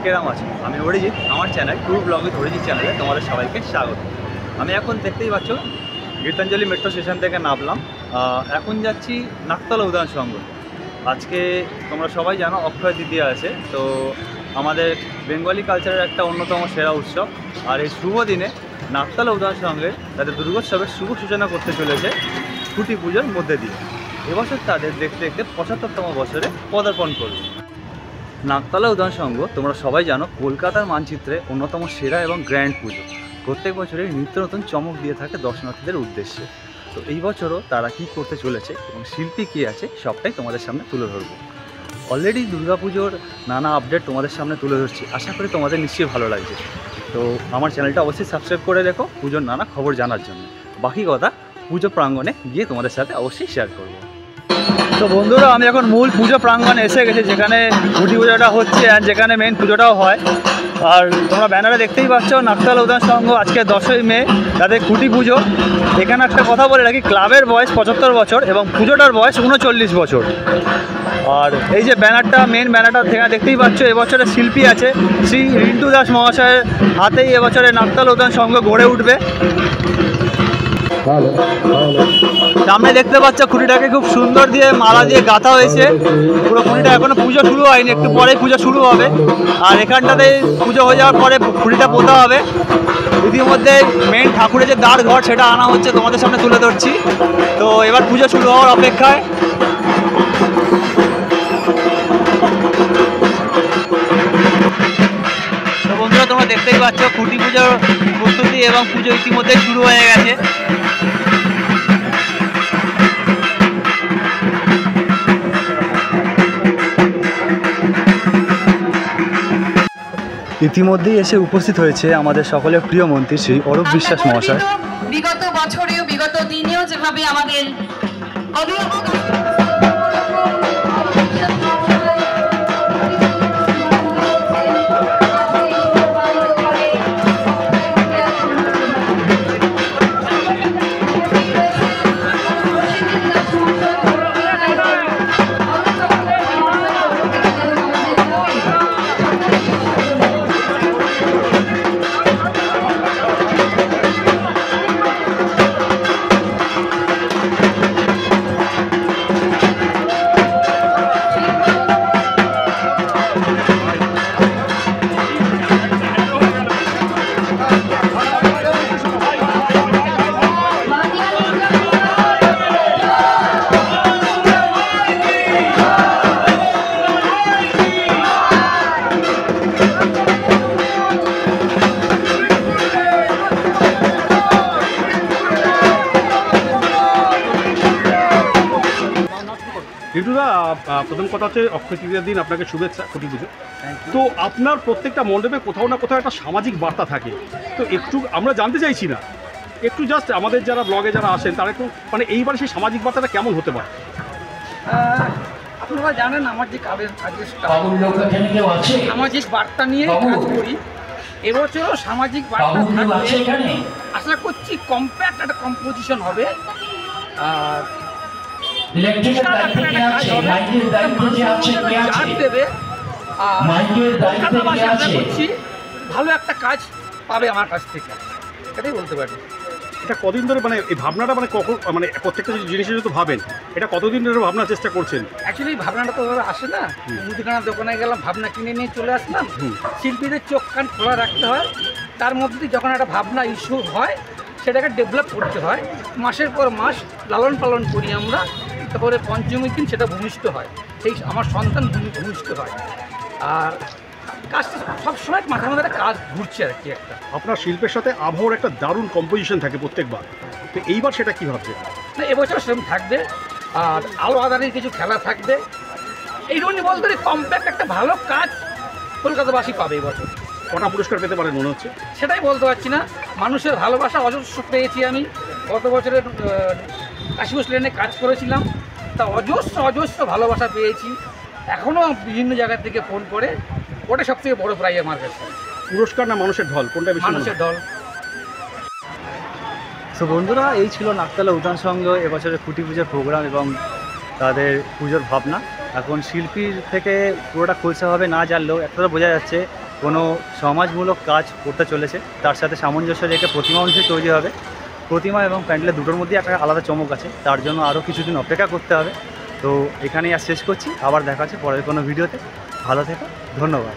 কেরাম আছে? আমি অরিজিৎ, আমার channel tour blog with Arijit চ্যানেলে তোমাদের সবাইকে স্বাগত। আমি এখন দেখতেই পাচ্ছ গীতাঞ্জলি মেট্রো স্টেশন থেকে নামলাম, এখন যাচ্ছি নাকতলা উদ্যান সংঘ। আজকে তোমরা সবাই জানো অক্ষয় তৃতীয়া আছে, তো আমাদের বেঙ্গলি কালচারের একটা অন্যতম সেরা উৎসব। আর এই শুভ দিনে নাকতলা উদ্যান সংঘে তাদের দুর্গোৎসবের শুভ সূচনা করতে চলেছে খুঁটি পুজোর মধ্যে দিয়ে। এবছর তাদের দেখতে দেখতে 75তম বছরে পদার্পণ করবে। নাকতলা উদ্যান সংঘ তোমরা সবাই জানো কলকাতার মানচিত্রে অন্যতম সেরা এবং গ্র্যান্ড পুজো। প্রত্যেক বছরই নিত্য নতুন চমক দিয়ে থাকে দর্শনার্থীদের উদ্দেশ্যে। তো এই বছরও তারা কী করতে চলেছে এবং শিল্পী কী আছে সবটাই তোমাদের সামনে তুলে ধরবো। অলরেডি দুর্গাপুজোর নানা আপডেট তোমাদের সামনে তুলে ধরছি, আশা করি তোমাদের নিশ্চয়ই ভালো লাগছে। তো আমার চ্যানেলটা অবশ্যই সাবস্ক্রাইব করে রেখো পুজোর নানা খবর জানার জন্য। বাকি কথা পুজো প্রাঙ্গণে গিয়ে তোমাদের সাথে অবশ্যই শেয়ার করব। তো বন্ধুরা, আমি এখন মূল পুজো প্রাঙ্গণে এসে গেছি, যেখানে খুঁটি পুজোটা হচ্ছে আর যেখানে মেন পুজোটাও হয়। আর তোমরা ব্যানারে দেখতেই পাচ্ছ নাকতলা উদ্যান সংঘ আজকে 10ই মে তাদের খুঁটি পুজো। এখানে একটা কথা বলে রাখি, ক্লাবের বয়স 75 বছর এবং পুজোটার বয়স 39 বছর। আর এই যে ব্যানারটা, মেন ব্যানারটা দেখতেই পাচ্ছ, এবছরের শিল্পী আছে শ্রী রিন্টু দাস মহাশয়ের হাতেই এবছরে নাকতলা উদ্যান সংঘ গড়ে উঠবে। সামনে দেখতে পাচ্ছ খুঁটিটাকে খুব সুন্দর দিয়ে মালা দিয়ে গাঁথা হয়েছে। পুরো খুঁটিটা এখনো পুজো শুরু হয়নি, একটু পরেই পুজো শুরু হবে। আর এখানটাতেই পুজো হয়ে যাওয়ার পরে খুঁটিটা পোতা হবে। ইতিমধ্যে মেন ঠাকুরের যে দ্বার ঘর সেটা আনা হচ্ছে, তোমাদের সামনে তুলে ধরছি। তো এবার পুজো শুরু হওয়ার অপেক্ষায়। তো বন্ধুরা, তোমরা দেখতেই পাচ্ছ খুঁটি পুজোর প্রস্তুতি এবং পুজো ইতিমধ্যে শুরু হয়ে গেছে। ইতিমধ্যেই এসে উপস্থিত হয়েছে আমাদের সকলের প্রিয় মন্ত্রী শ্রী অরূপ বিশ্বাস মহাশয়। বিগত বছরেও বিগত দিনেও যেভাবে আমাদের রিন্টুদা, প্রথম কথা হচ্ছে অক্ষয় তৃতীয়ার দিন আপনাকে শুভেচ্ছা খুঁটি পুজো। তো আপনার প্রত্যেকটা মণ্ডপে কোথাও না কোথাও একটা সামাজিক বার্তা থাকে, তো একটু আমরা জানতে চাইছি না, একটু জাস্ট আমাদের যারা ব্লগে যারা আসেন তারা একটু মানে এইবার সেই সামাজিক বার্তাটা কেমন হতে পারে? আপনারা জানেন আমার যে কাজের সামাজিক বার্তা নিয়ে কাজ করি। এবছরও সামাজিক বার্তা থাকবে, আশা করছি কম্প্যাক্ট একটা কম্পোজিশন হবে। আর দেবে আশা করছি ভালো একটা কাজ পাবে আমার কাছ থেকে, এটাই বলতে পারি। এটা কদিন ধরে মানে এই ভাবনাটা মানে কখন মানে প্রত্যেকটা জিনিসের যদি ভাবেন এটা কতদিন ধরে ভাবনার চেষ্টা করছেন? অ্যাকচুয়ালি ভাবনাটা তো আসে না, মুদিখানার দোকানে গেলাম ভাবনা কিনে নিয়ে চলে আসলাম। শিল্পীদের চোখ কান খোলা রাখতে হয়, তার মধ্যে যখন একটা ভাবনা ইস্যু হয় সেটাকে ডেভেলপ করতে হয়। মাসের পর মাস লালন পালন করি আমরা, তারপরে পঞ্চমীর দিন সেটা ভূমিষ্ঠ হয়, সেই আমার সন্তান ভূমিষ্ঠ হয়। আর কাজটা সবসময় মাথার মধ্যে একটা কাজ ঘুরছে আর কি। একটা আপনার শিল্পের সাথে আবহাওয়ার একটা দারুণ কম্পোজিশন থাকে প্রত্যেকবার, তো এইবার সেটা কী ভাবছে? না, এবছর সেরকম থাকবে। আর আলো আদানির কিছু খেলা থাকবে। এই জন্য বলতে কম্প্যাক্ট একটা ভালো কাজ কলকাতাবাসী পাবে এবছর। কটা পুরস্কার পেতে পারেন মনে হচ্ছে? সেটাই বলতে পারছি না। মানুষের ভালোবাসা অজস্র পেয়েছি আমি। গত বছরের কাশীপুর লেনে কাজ করেছিলাম, তা অজস্র ভালোবাসা পেয়েছি। এখনও বিভিন্ন জায়গা থেকে ফোন করে, ওটা সবথেকে বড় প্রাইজ আমার কাছে। পুরস্কার না মানুষের ঢল, কোনটা বেশি? মানুষের ঢল। তো বন্ধুরা, এই ছিল নাকতলা উদ্যান সংঘ এবছরের খুঁটি পুজোর প্রোগ্রাম এবং তাদের পুজোর ভাবনা। এখন শিল্পীর থেকে পুরোটা খোলসা হবে না জানলেও একটা বোঝা যাচ্ছে কোনো সমাজমূলক কাজ করতে চলেছে, তার সাথে সামঞ্জস্য রেখে প্রতিমা অংশে তৈরি হবে। প্রতিমা এবং প্যান্ডেলের দুটোর মধ্যে একটা আলাদা চমক আছে, তার জন্য আরও কিছুদিন অপেক্ষা করতে হবে। তো এখানেই আর শেষ করছি, আবার দেখা হচ্ছে পরের কোনো ভিডিওতে। ভালো থেকো, ধন্যবাদ।